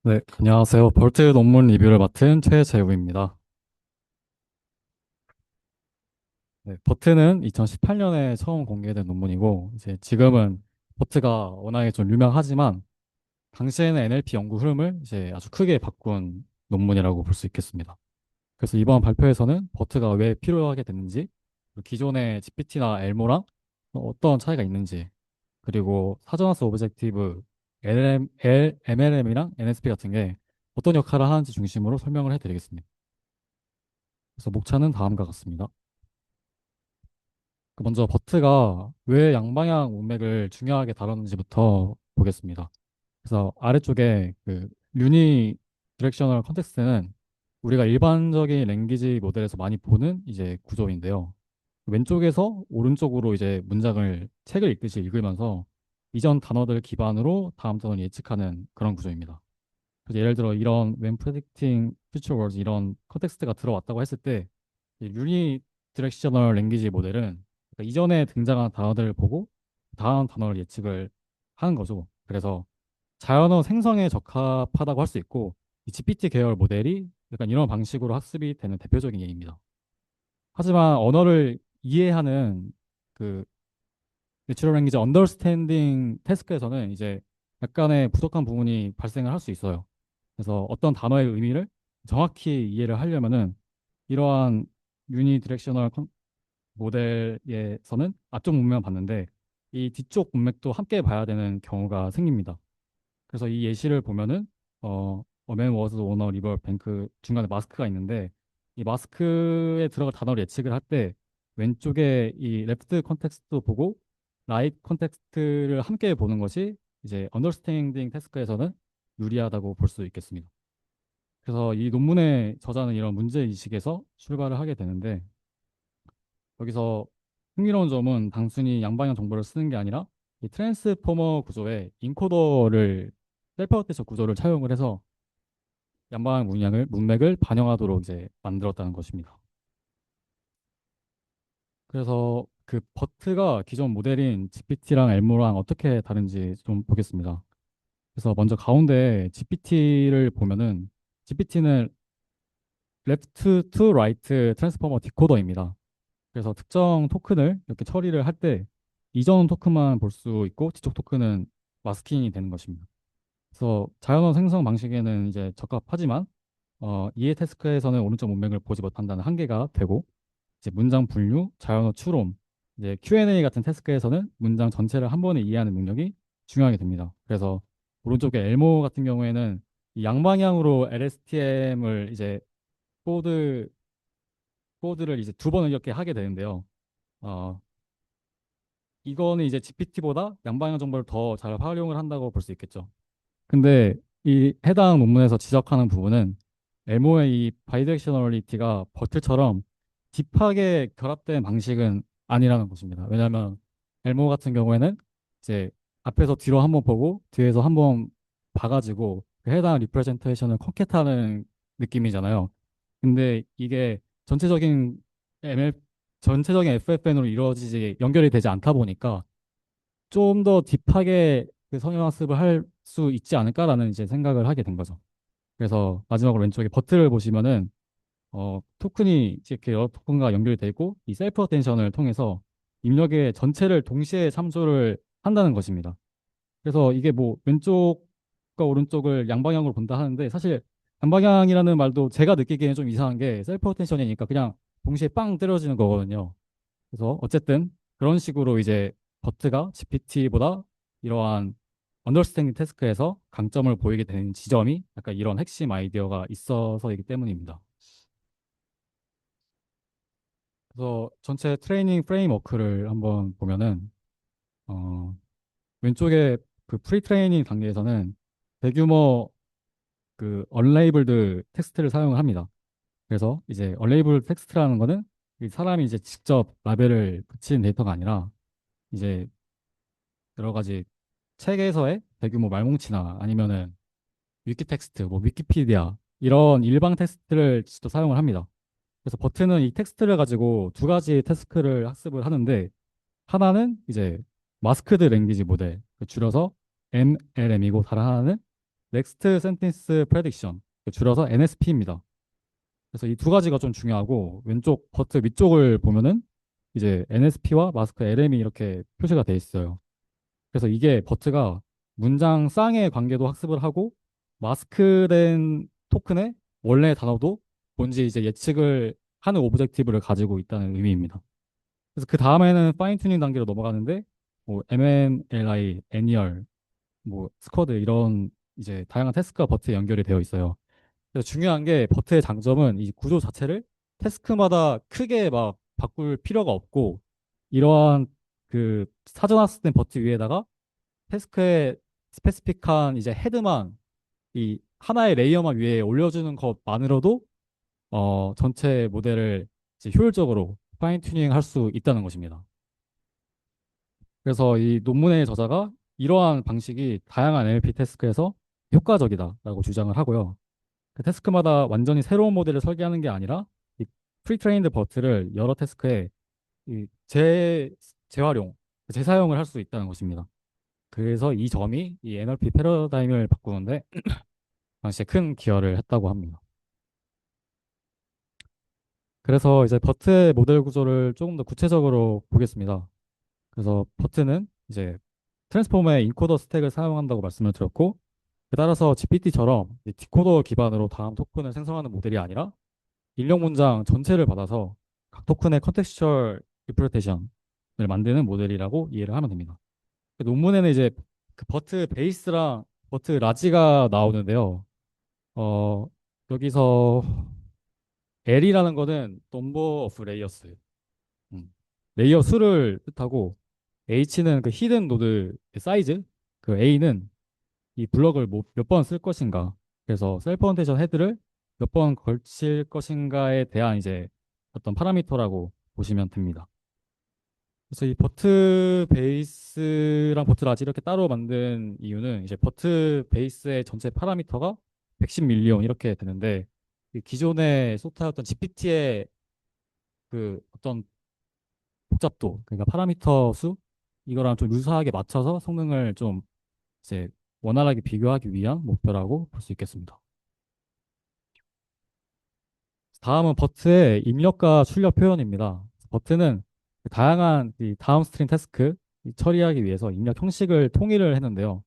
네, 안녕하세요. 벌트 논문 리뷰를 맡은 최재우입니다. 네, 버트는 2018년에 처음 공개된 논문이고, 이제 지금은 버트가 워낙에 좀 유명하지만, 당시에는 NLP 연구 흐름을 이제 아주 크게 바꾼 논문이라고 볼 수 있겠습니다. 그래서 이번 발표에서는 버트가 왜 필요하게 됐는지, 그리고 기존의 GPT나 엘모랑 어떤 차이가 있는지, 그리고 사전학습 오브젝티브, MLM이랑 NSP 같은 게 어떤 역할을 하는지 중심으로 설명을 해드리겠습니다. 그래서 목차는 다음과 같습니다. 먼저 버트가 왜 양방향 문맥을 중요하게 다뤘는지부터 보겠습니다. 그래서 아래쪽에 그 유니 디렉셔널 컨텍스트는 우리가 일반적인 랭귀지 모델에서 많이 보는 이제 구조인데요. 왼쪽에서 오른쪽으로 이제 문장을 책을 읽듯이 읽으면서 이전 단어들 기반으로 다음 단어를 예측하는 그런 구조입니다. 그래서 예를 들어 이런 when predicting future words 이런 컨텍스트가 들어왔다고 했을 때 유니 디렉셔널 랭귀지 모델은 그러니까 이전에 등장한 단어들을 보고 다음 단어를 예측을 하는 거죠. 그래서 자연어 생성에 적합하다고 할 수 있고 이 GPT 계열 모델이 약간 이런 방식으로 학습이 되는 대표적인 예입니다. 하지만 언어를 이해하는 그 내추럴 랭귀지 언더스탠딩 태스크에서는 이제 약간의 부족한 부분이 발생을 할 수 있어요. 그래서 어떤 단어의 의미를 정확히 이해를 하려면은 이러한 유니 디렉셔널 모델에서는 앞쪽 문맥만 봤는데 이 뒤쪽 문맥도 함께 봐야 되는 경우가 생깁니다. 그래서 이 예시를 보면은 A man was on a river bank 중간에 마스크가 있는데 이 마스크에 들어갈 단어를 예측을 할 때 왼쪽에 이 레프트 컨텍스트도 보고 라이트 컨텍스트를 함께 보는 것이 이제 언더스탠딩 태스크에서는 유리하다고 볼 수 있겠습니다. 그래서 이 논문의 저자는 이런 문제 의식에서 출발을 하게 되는데 여기서 흥미로운 점은 단순히 양방향 정보를 쓰는 게 아니라 이 트랜스포머 구조에 인코더를 셀프 어테이션 구조를 차용을 해서 양방향 문맥을 반영하도록 이제 만들었다는 것입니다. 그래서 그 버트가 기존 모델인 GPT랑 엘모랑 어떻게 다른지 좀 보겠습니다. 그래서 먼저 가운데 GPT를 보면은 GPT는 레프트 투 라이트 트랜스포머 디코더입니다. 그래서 특정 토큰을 이렇게 처리를 할 때 이전 토큰만 볼 수 있고 뒤쪽 토큰은 마스킹이 되는 것입니다. 그래서 자연어 생성 방식에는 이제 적합하지만 이해 태스크에서는 오른쪽 문맥을 보지 못한다는 한계가 되고 이제 문장 분류, 자연어 추론, 이제 Q&A 같은 태스크에서는 문장 전체를 한 번에 이해하는 능력이 중요하게 됩니다. 그래서 오른쪽에 엘모 같은 경우에는 이 양방향으로 LSTM을 이제 코드 코드를 이제 두 번 이렇게 하게 되는데요. 어, 이거는 이제 GPT보다 양방향 정보를 더 잘 활용을 한다고 볼 수 있겠죠. 근데 이 해당 논문에서 지적하는 부분은 엘모의 이 바이디렉셔널리티가 버트처럼 딥하게 결합된 방식은 아니라는 것입니다. 왜냐하면 엘모 같은 경우에는 이제 앞에서 뒤로 한번 보고 뒤에서 한번 봐가지고 그 해당 리프레젠테이션을 컷캣하는 느낌이잖아요. 근데 이게 전체적인 ML 전체적인 FFN으로 이루어지지 연결이 되지 않다 보니까 좀 더 딥하게 그 성형학습을 할 수 있지 않을까라는 이제 생각을 하게 된 거죠. 그래서 마지막으로 왼쪽에 버튼을 보시면은 토큰이 이렇게 여러 토큰과 연결이 되고 이 셀프 어텐션을 통해서 입력의 전체를 동시에 참조를 한다는 것입니다. 그래서 이게 뭐 왼쪽과 오른쪽을 양방향으로 본다 하는데 사실 양방향이라는 말도 제가 느끼기에는 좀 이상한 게 셀프 어텐션이니까 그냥 동시에 빵 때려지는 거거든요. 그래서 어쨌든 그런 식으로 이제 버트가 GPT보다 이러한 언더스탠딩 태스크에서 강점을 보이게 되는 지점이 약간 이런 핵심 아이디어가 있어서이기 때문입니다. 그래서 전체 트레이닝 프레임워크를 한번 보면은 어, 왼쪽에 그 프리 트레이닝 단계에서는 대규모 그 언레이블드 텍스트를 사용을 합니다. 그래서 이제 언레이블 텍스트라는 거는 이 사람이 이제 직접 라벨을 붙인 데이터가 아니라 이제 여러 가지 책에서의 대규모 말뭉치나 아니면은 위키 텍스트, 뭐 위키피디아 이런 일방 텍스트를 직접 사용을 합니다. 그래서 버트는 이 텍스트를 가지고 두 가지 태스크를 학습을 하는데 하나는 이제 마스크드 랭귀지 모델, 줄여서 MLM이고 다른 하나는 Next Sentence Prediction, 줄여서 NSP입니다. 그래서 이 두 가지가 좀 중요하고 왼쪽 버트 위쪽을 보면은 이제 NSP와 마스크 LM이 이렇게 표시가 돼 있어요. 그래서 이게 버트가 문장 쌍의 관계도 학습을 하고 마스크된 토큰의 원래 단어도 뭔지 이제 예측을 하는 오브젝티브를 가지고 있다는 의미입니다. 그래서 그 다음에는 파인 튜닝 단계로 넘어가는데 뭐 MMLI, 애니얼, 뭐 스쿼드 이런 이제 다양한 태스크가 버트에 연결이 되어 있어요. 그래서 중요한 게 버트의 장점은 이 구조 자체를 태스크마다 크게 막 바꿀 필요가 없고 이러한 그 사전 학습된 버트 위에다가 태스크의 스페시픽한 이제 헤드만 이 하나의 레이어만 위에 올려주는 것만으로도 전체 모델을 이제 효율적으로 파인 튜닝 할 수 있다는 것입니다. 그래서 이 논문의 저자가 이러한 방식이 다양한 NLP 태스크에서 효과적이다라고 주장을 하고요. 그 태스크마다 완전히 새로운 모델을 설계하는 게 아니라 이 프리트레인드 버트를 여러 태스크에 이 재활용, 재사용을 할 수 있다는 것입니다. 그래서 이 점이 이 NLP 패러다임을 바꾸는데 당시에 큰 기여를 했다고 합니다. 그래서 이제 버트의 모델 구조를 조금 더 구체적으로 보겠습니다. 그래서 버트는 이제 트랜스포머의 인코더 스택을 사용한다고 말씀을 드렸고, 따라서 GPT처럼 디코더 기반으로 다음 토큰을 생성하는 모델이 아니라 인력 문장 전체를 받아서 각 토큰의 컨텍스추얼 리프레테이션을 만드는 모델이라고 이해를 하면 됩니다. 그 논문에는 이제 그 버트 베이스랑 버트 라지가 나오는데요. 어, 여기서 L이라는 거는 number of layers, 레이어 수를 뜻하고 H는 그 히든 노드 사이즈, 그 A는 이 블럭을 뭐 몇 번 쓸 것인가. 그래서 셀프 언테이션 헤드를 몇 번 걸칠 것인가에 대한 이제 어떤 파라미터라고 보시면 됩니다. 그래서 이 버트 베이스랑 버트 라지 이렇게 따로 만든 이유는 이제 버트 베이스의 전체 파라미터가 110 밀리언 이렇게 되는데 이 기존의 소프트웨어였던 GPT의 그 어떤 복잡도, 그러니까 파라미터 수 이거랑 좀 유사하게 맞춰서 성능을 좀 이제 원활하게 비교하기 위한 목표라고 볼 수 있겠습니다. 다음은 버트의 입력과 출력 표현입니다. 버트는 다양한 이 다운스트림 태스크 처리하기 위해서 입력 형식을 통일을 했는데요.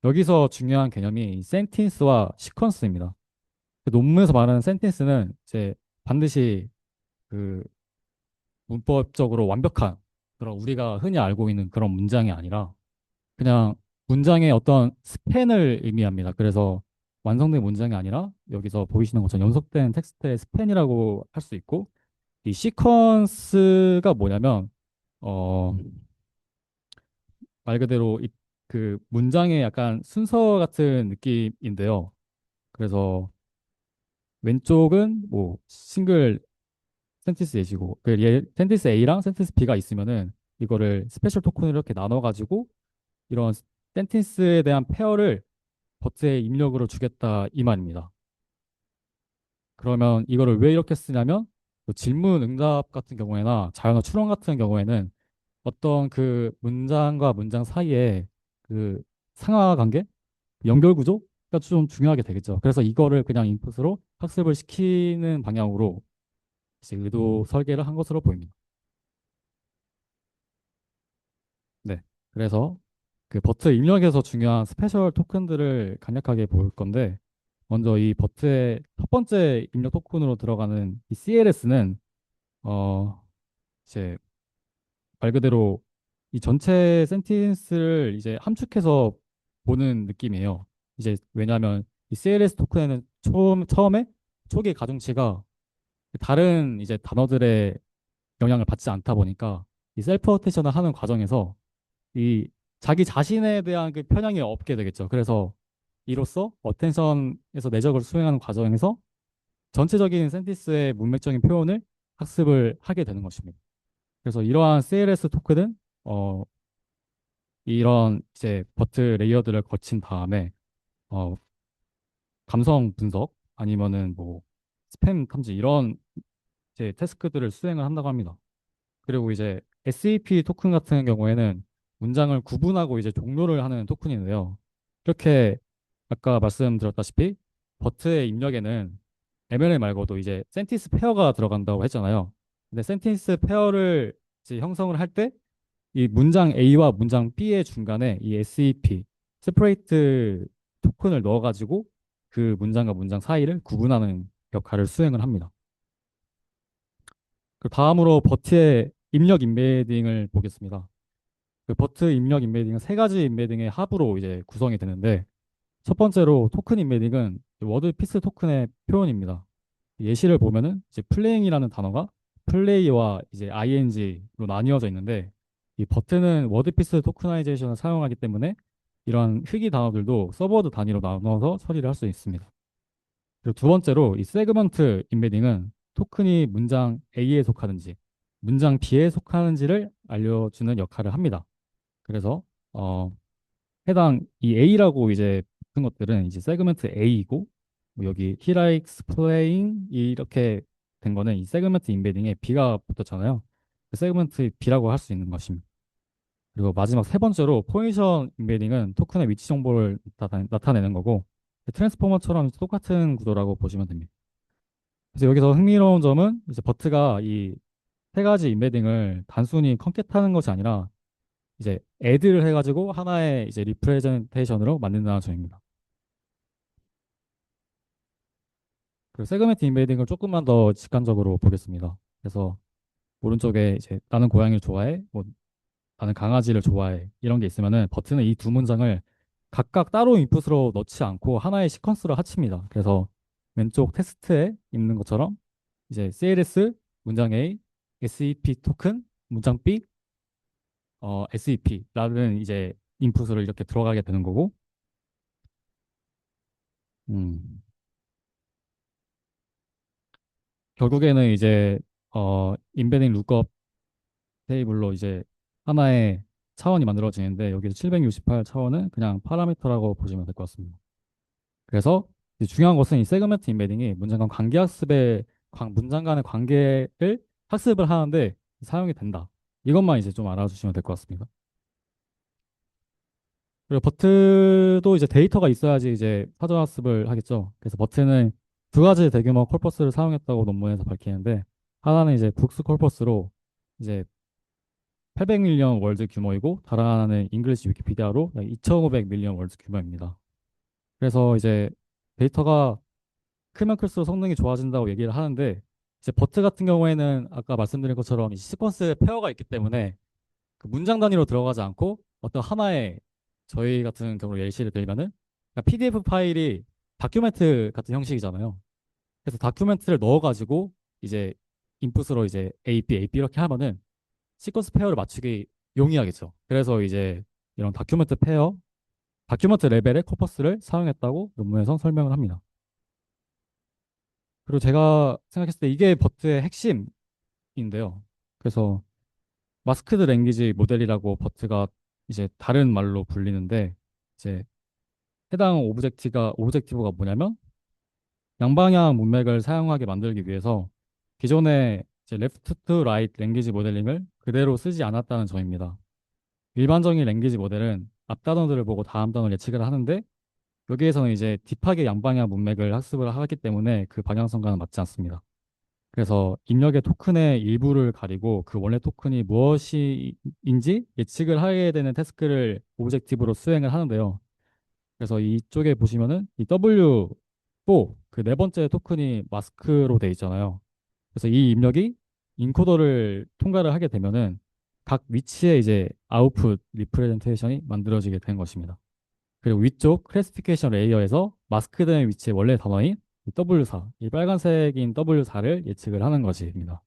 여기서 중요한 개념이 이 센텐스와 시퀀스입니다. 그 논문에서 말하는 센텐스는 이제 반드시 그 문법적으로 완벽한 그런 우리가 흔히 알고 있는 그런 문장이 아니라 그냥 문장의 어떤 스팬을 의미합니다. 그래서 완성된 문장이 아니라 여기서 보이시는 것처럼 연속된 텍스트의 스팬이라고 할 수 있고 이 시퀀스가 뭐냐면 어, 말 그대로 그 문장의 약간 순서 같은 느낌인데요. 그래서 왼쪽은 뭐 싱글 센텐스 예시고 센텐스 A랑 센텐스 B가 있으면은 이거를 스페셜 토큰으로 이렇게 나눠 가지고 이런 센텐스에 대한 페어를 버트에 입력으로 주겠다 이 말입니다. 그러면 이거를 왜 이렇게 쓰냐면 그 질문 응답 같은 경우에나 자연어 추론 같은 경우에는 어떤 그 문장과 문장 사이에 그 상하 관계, 연결 구조가 좀 중요하게 되겠죠. 그래서 이거를 그냥 인풋으로 학습을 시키는 방향으로 이제 의도 설계를 한 것으로 보입니다. 네. 그래서 그 버트 입력에서 중요한 스페셜 토큰들을 간략하게 볼 건데 먼저 이 버트의 첫 번째 입력 토큰으로 들어가는 이 CLS는 이제 말 그대로 이 전체 센텐스를 이제 함축해서 보는 느낌이에요. 이제 왜냐하면 이 CLS 토큰에는 처음에 초기 가중치가 다른 이제 단어들의 영향을 받지 않다 보니까 이 셀프 어테이션을 하는 과정에서 이 자기 자신에 대한 그 편향이 없게 되겠죠. 그래서 이로써 어텐션에서 내적을 수행하는 과정에서 전체적인 센티스의 문맥적인 표현을 학습을 하게 되는 것입니다. 그래서 이러한 CLS 토큰은 어, 이런 이제 버트 레이어들을 거친 다음에 어, 감성 분석 아니면은 뭐 스팸 탐지 이런 이제 태스크들을 수행을 한다고 합니다. 그리고 이제 SAP 토큰 같은 경우에는 문장을 구분하고 이제 종료를 하는 토큰인데요. 이렇게 아까 말씀드렸다시피 버트의 입력에는 MLA 말고도 이제 센티스 페어가 들어간다고 했잖아요. 근데 센티스 페어를 이제 형성을 할 때 이 문장 A와 문장 B의 중간에 이 SEP, 세퍼레이트 토큰을 넣어가지고 그 문장과 문장 사이를 구분하는 역할을 수행을 합니다. 그 다음으로 버트의 입력 인베딩을 보겠습니다. 그 버트 입력 인베딩은 세 가지 인베딩의 합으로 이제 구성이 되는데 첫 번째로 토큰 인베딩은 워드 피스 토큰의 표현입니다. 예시를 보면은 이제 플레잉이라는 단어가 플레이와 이제 ing로 나뉘어져 있는데 이 버튼은 워드피스 토크나이제이션을 사용하기 때문에 이런 희귀 단어들도 서브워드 단위로 나눠서 처리를 할 수 있습니다. 그리고 두 번째로 이 세그먼트 인베딩은 토큰이 문장 A에 속하는지 문장 B에 속하는지를 알려주는 역할을 합니다. 그래서 어, 해당 이 A라고 이제 붙은 것들은 이제 세그먼트 A이고 뭐 여기 he likes playing 이렇게 된 거는 이 세그먼트 인베딩에 B가 붙었잖아요. 그 세그먼트 B라고 할 수 있는 것입니다. 그리고 마지막 세 번째로 포지션 인베딩은 토큰의 위치 정보를 나타내는 거고 트랜스포머처럼 똑같은 구도라고 보시면 됩니다. 그래서 여기서 흥미로운 점은 이제 버트가 이 세 가지 인베딩을 단순히 컨캣하는 것이 아니라 이제 애드를 해가지고 하나의 이제 리프레젠테이션으로 만든다는 점입니다. 그 세그멘트 인베딩을 조금만 더 직관적으로 보겠습니다. 그래서 오른쪽에 이제 나는 고양이를 좋아해, 뭐 나는 강아지를 좋아해 이런 게 있으면은 버튼은 이 두 문장을 각각 따로 인풋으로 넣지 않고 하나의 시퀀스로 합칩니다. 그래서 왼쪽 텍스트에 있는 것처럼 이제 CLS 문장 A, SEP 토큰 문장 B, SEP라는 이제 인풋으로 이렇게 들어가게 되는 거고, 음, 결국에는 이제 인베딩 룩업 테이블로 이제 하나의 차원이 만들어지는데 여기서 768 차원은 그냥 파라미터라고 보시면 될 것 같습니다. 그래서 이제 중요한 것은 이 세그멘트 인베딩이 문장 간 관계 학습의 문장 간의 관계를 학습을 하는데 사용이 된다. 이것만 이제 좀 알아주시면 될 것 같습니다. 그리고 버트도 이제 데이터가 있어야지 이제 사전 학습을 하겠죠. 그래서 버트는 두 가지 대규모 콜퍼스를 사용했다고 논문에서 밝히는데 하나는 이제 북스 콜퍼스로 이제 800밀리언 월드 규모이고 다른 하나는 잉글리시 위키피디아로 2,500밀리언 월드 규모입니다. 그래서 이제 데이터가 크면 클수록 성능이 좋아진다고 얘기를 하는데 이제 버트 같은 경우에는 아까 말씀드린 것처럼 이 시퀀스 페어가 있기 때문에 그 문장 단위로 들어가지 않고 어떤 하나의 저희 같은 경우로 예시를 들면은 그러니까 PDF 파일이 다큐멘트 같은 형식이잖아요. 그래서 다큐멘트를 넣어가지고 이제 인풋으로 이제 A, B 이렇게 하면은 시퀀스 페어를 맞추기 용이하겠죠. 그래서 이제 이런 다큐멘트 페어, 다큐멘트 레벨의 코퍼스를 사용했다고 논문에서 설명을 합니다. 그리고 제가 생각했을 때 이게 버트의 핵심인데요. 그래서 마스크드 랭귀지 모델이라고 버트가 이제 다른 말로 불리는데 이제 해당 오브젝티브가 뭐냐면 양방향 문맥을 사용하게 만들기 위해서 기존의 이제 레프트 투 라이트 랭귀지 모델링을 그대로 쓰지 않았다는 점입니다. 일반적인 랭귀지 모델은 앞 단어들을 보고 다음 단어를 예측을 하는데 여기에서는 이제 딥하게 양방향 문맥을 학습을 하기 때문에 그 방향성과는 맞지 않습니다. 그래서 입력의 토큰의 일부를 가리고 그 원래 토큰이 무엇인지 예측을 하게 되는 태스크를 오브젝티브로 수행을 하는데요. 그래서 이쪽에 보시면은 이 W4 그 네 번째 토큰이 마스크로 돼 있잖아요. 그래서 이 입력이 인코더를 통과를 하게 되면은 각 위치에 이제 아웃풋 리프레젠테이션이 만들어지게 된 것입니다. 그리고 위쪽 클래시피케이션 레이어에서 마스크된 위치의 원래 단어인 이 W4, 이 빨간색인 W4를 예측을 하는 것입니다.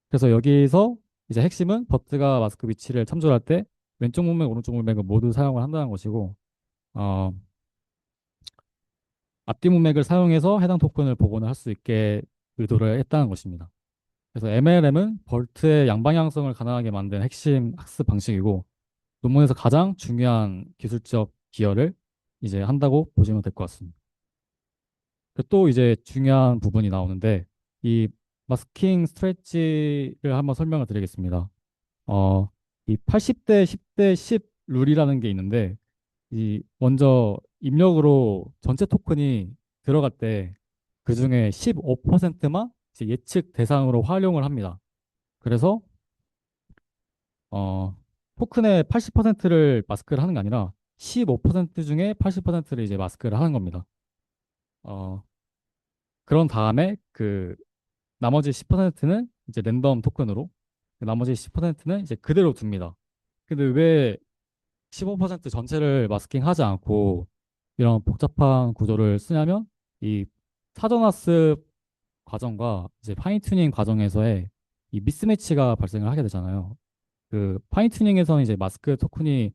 그래서 여기서 이제 핵심은 버트가 마스크 위치를 참조할 때 왼쪽 문맥, 오른쪽 문맥을 모두 사용을 한다는 것이고, 어, 앞뒤 문맥을 사용해서 해당 토큰을 복원을 할 수 있게 의도를 했다는 것입니다. 그래서 MLM은 버트의 양방향성을 가능하게 만든 핵심 학습 방식이고, 논문에서 가장 중요한 기술적 기여를 이제 한다고 보시면 될 것 같습니다. 또 이제 중요한 부분이 나오는데 이 마스킹 스트레치를 한번 설명을 드리겠습니다. 이 80대 10대 10 룰이라는 게 있는데 이 먼저 입력으로 전체 토큰이 들어갈 때 그중에 15%만 이제 예측 대상으로 활용을 합니다. 그래서 토큰의 80%를 마스크를 하는 게 아니라 15% 중에 80%를 이제 마스크를 하는 겁니다. 어, 그런 다음에 그 나머지 10%는 이제 랜덤 토큰으로 나머지 10%는 이제 그대로 둡니다. 근데 왜 15% 전체를 마스킹하지 않고 이런 복잡한 구조를 쓰냐면 이 사전 학습 과정과 이제 파인 튜닝 과정에서의 이 미스매치가 발생을 하게 되잖아요. 그 파인 튜닝에서는 이제 마스크 토큰이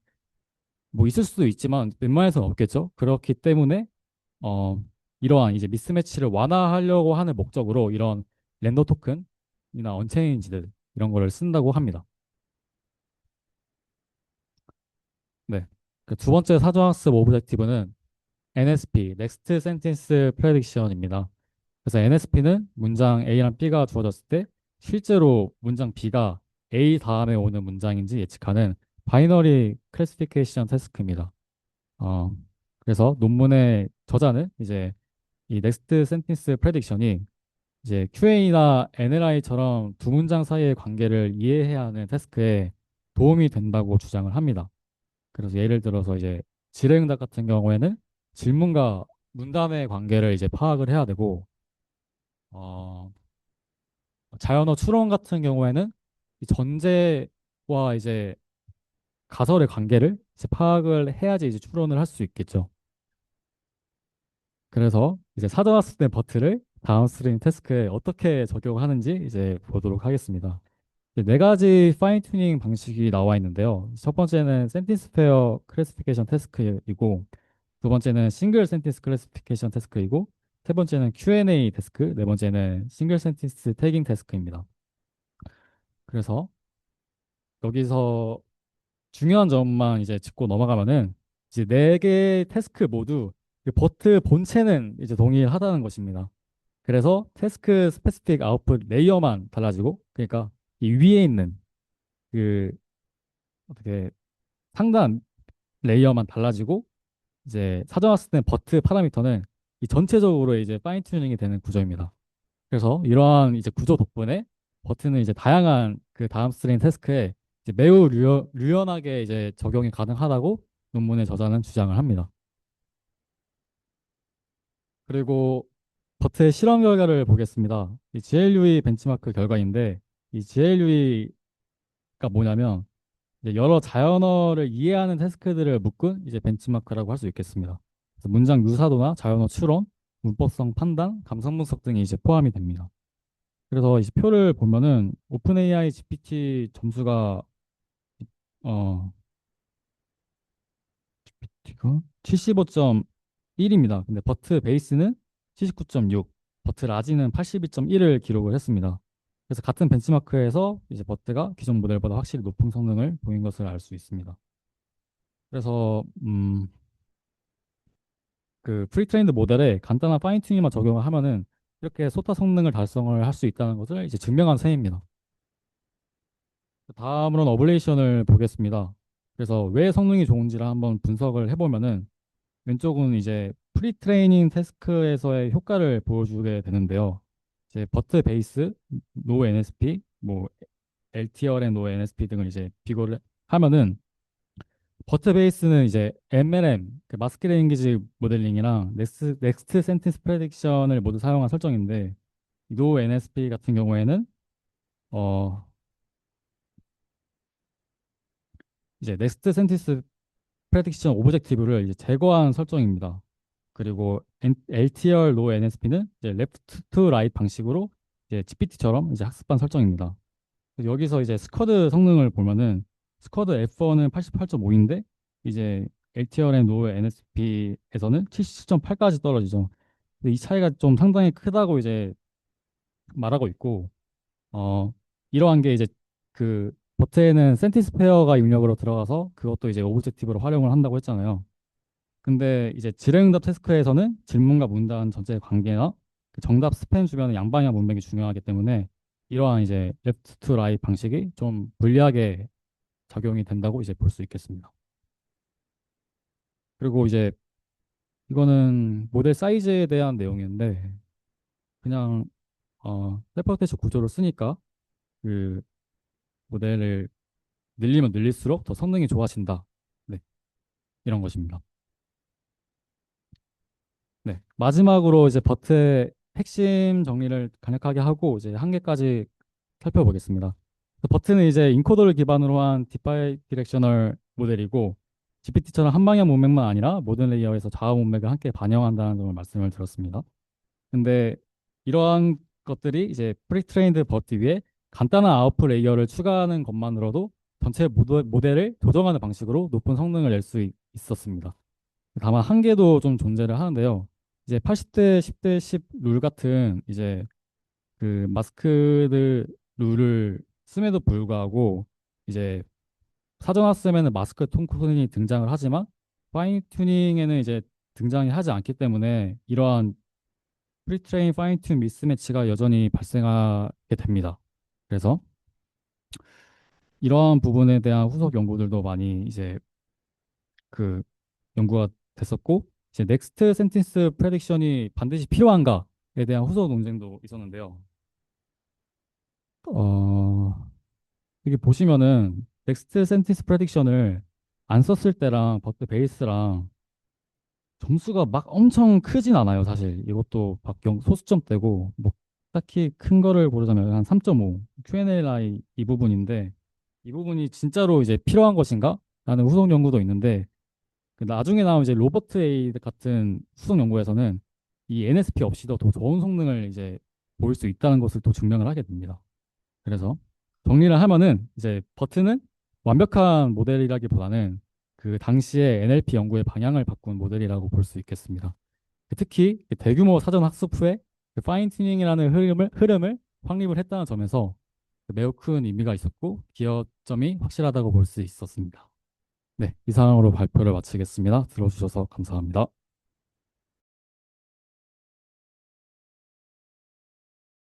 뭐 있을 수도 있지만 웬만해서는 없겠죠. 그렇기 때문에 어 이러한 이제 미스매치를 완화하려고 하는 목적으로 이런 렌더 토큰이나 언체인지들 이런 거를 쓴다고 합니다. 네. 그 두 번째 사전 학습 오브젝티브는 NSP, Next Sentence Prediction입니다. 그래서 NSP는 문장 A랑 B가 주어졌을 때 실제로 문장 B가 A 다음에 오는 문장인지 예측하는 바이너리 클래시피케이션 태스크입니다. 어, 그래서 논문의 저자는 이제 이 Next Sentence Prediction이 이제 QA나 NLI처럼 두 문장 사이의 관계를 이해해야 하는 태스크에 도움이 된다고 주장을 합니다. 그래서 예를 들어서 이제 질의응답 같은 경우에는 질문과 문단의 관계를 이제 파악을 해야 되고, 어, 자연어 추론 같은 경우에는 이 전제와 이제 가설의 관계를 이제 파악을 해야지 이제 추론을 할 수 있겠죠. 그래서 이제 사전학습된 버트를 다운스트림 태스크에 어떻게 적용하는지 이제 보도록 하겠습니다. 이제 네 가지 파인 튜닝 방식이 나와 있는데요. 첫 번째는 센텐스 페어 클래시피케이션 태스크이고, 두 번째는 싱글 센텐스 클래시피케이션 태스크이고, 세 번째는 Q&A 태스크, 네 번째는 싱글 센텐스 태깅 태스크입니다. 그래서 여기서 중요한 점만 이제 짚고 넘어가면은 이제 네 개의 태스크 모두 그 버트 본체는 이제 동일하다는 것입니다. 그래서 태스크 스페시픽 아웃풋 레이어만 달라지고, 그러니까 이 위에 있는 그 어떻게 상단 레이어만 달라지고, 이제 사전 학습 된 버트 파라미터는 이 전체적으로 이제 파인 튜닝이 되는 구조입니다. 그래서 이러한 이제 구조 덕분에 버튼은 이제 다양한 그 다음 스트링 태스크에 이제 매우 유연하게 이제 적용이 가능하다고 논문의 저자는 주장을 합니다. 그리고 버트의 실험 결과를 보겠습니다. 이 GLUE 벤치마크 결과인데, 이 GLUE가 뭐냐면 이제 여러 자연어를 이해하는 태스크들을 묶은 이제 벤치마크라고 할 수 있겠습니다. 그래서 문장 유사도나 자연어 추론, 문법성 판단, 감성 분석 등이 이제 포함이 됩니다. 그래서 이 표를 보면은 오픈 AI GPT 점수가 어 GPT가 75.1입니다. 근데 버트 베이스는 79.6, 버트 라지는 82.1을 기록을 했습니다. 그래서 같은 벤치마크에서 이제 버트가 기존 모델보다 확실히 높은 성능을 보인 것을 알 수 있습니다. 그래서 그 프리트레인드 모델에 간단한 파인 튜닝만 적용을 하면은 이렇게 소타 성능을 달성을 할 수 있다는 것을 이제 증명한 셈입니다. 다음으로는 어블레이션을 보겠습니다. 그래서 왜 성능이 좋은지를 한번 분석을 해보면은 왼쪽은 이제 프리트레이닝 태스크에서의 효과를 보여주게 되는데요. 이제 버트 베이스, 노 NSP, 뭐 LTR 노 NSP 등을 이제 비교를 하면은 버트 베이스는 이제 MLM, 그 마스크 랭귀지 모델링이랑 넥스트 센텐스 프레딕션을 모두 사용한 설정인데, 노 NSP 같은 경우에는 어 이제 넥스트 센텐스 프레딕션 오브젝티브를 이제 제거한 설정입니다. 그리고 LTR low NSP는 이제 레프트 투 라이트 방식으로 이제 GPT처럼 이제 학습한 설정입니다. 그래서 여기서 이제 스쿼드 성능을 보면은 스쿼드 F1은 88.5인데 이제 LTR low NSP에서는 77.8까지 떨어지죠. 근데 이 차이가 좀 상당히 크다고 이제 말하고 있고, 어 이러한 게 이제 그 버트에는 센티스 페어가 입력으로 들어가서 그것도 이제 오브젝티브로 활용을 한다고 했잖아요. 근데 이제 질의응답 태스크에서는 질문과 문단 전체의 관계나 그 정답 스팸 주변의 양방향 문맥이 중요하기 때문에 이러한 이제 레프트 투 라이트 방식이 좀 불리하게 작용이 된다고 이제 볼 수 있겠습니다. 그리고 이제 이거는 모델 사이즈에 대한 내용인데 그냥 셀프 테스트 구조를 쓰니까 그 모델을 늘리면 늘릴수록 더 성능이 좋아진다. 네, 이런 것입니다. 네, 마지막으로 이제 버트의 핵심 정리를 간략하게 하고 이제 한 개까지 살펴보겠습니다. 버트는 이제 인코더를 기반으로 한 디파이 디렉셔널 모델이고 GPT처럼 한 방향 문맥만 아니라 모든 레이어에서 좌우 문맥을 함께 반영한다는 점을 말씀을 드렸습니다. 근데 이러한 것들이 이제 프리트레인드 버트 위에 간단한 아웃풋 레이어를 추가하는 것만으로도 전체 모델을 조정하는 방식으로 높은 성능을 낼 수 있었습니다. 다만 한계도 좀 존재를 하는데요. 이제 80대 10대 10 룰 같은 이제 그 마스크드 룰을 씀에도 불구하고 이제 사전 학습에는 마스크 톤이 등장을 하지만 파인 튜닝에는 이제 등장이 하지 않기 때문에 이러한 프리트레인 파인 튠 미스매치가 여전히 발생하게 됩니다. 그래서 이러한 부분에 대한 후속 연구들도 많이 이제 그 연구가 됐었고 이제 넥스트 센텐스 프레딕션이 반드시 필요한가에 대한 후속 논쟁도 있었는데요. 어, 여기 보시면은 넥스트 센텐스 프레딕션을 안 썼을 때랑 버트 베이스랑 점수가 막 엄청 크진 않아요, 사실. 이것도 소수점대고 뭐 딱히 큰 거를 고르자면 한 3.5 Q&A 이 부분인데 이 부분이 진짜로 이제 필요한 것인가? 라는 후속 연구도 있는데 그 나중에 나온 이제 로버트 에이드 같은 후속 연구에서는 이 NSP 없이도 더 좋은 성능을 이제 보일 수 있다는 것을 또 증명을 하게 됩니다. 그래서 정리를 하면은 이제 버튼은 완벽한 모델이라기보다는 그 당시에 NLP 연구의 방향을 바꾼 모델이라고 볼 수 있겠습니다. 특히 대규모 사전 학습 후에 그 파인 튜닝이라는 흐름을 확립을 했다는 점에서 매우 큰 의미가 있었고 기여점이 확실하다고 볼 수 있었습니다. 네, 이상으로 발표를 마치겠습니다. 들어주셔서 감사합니다.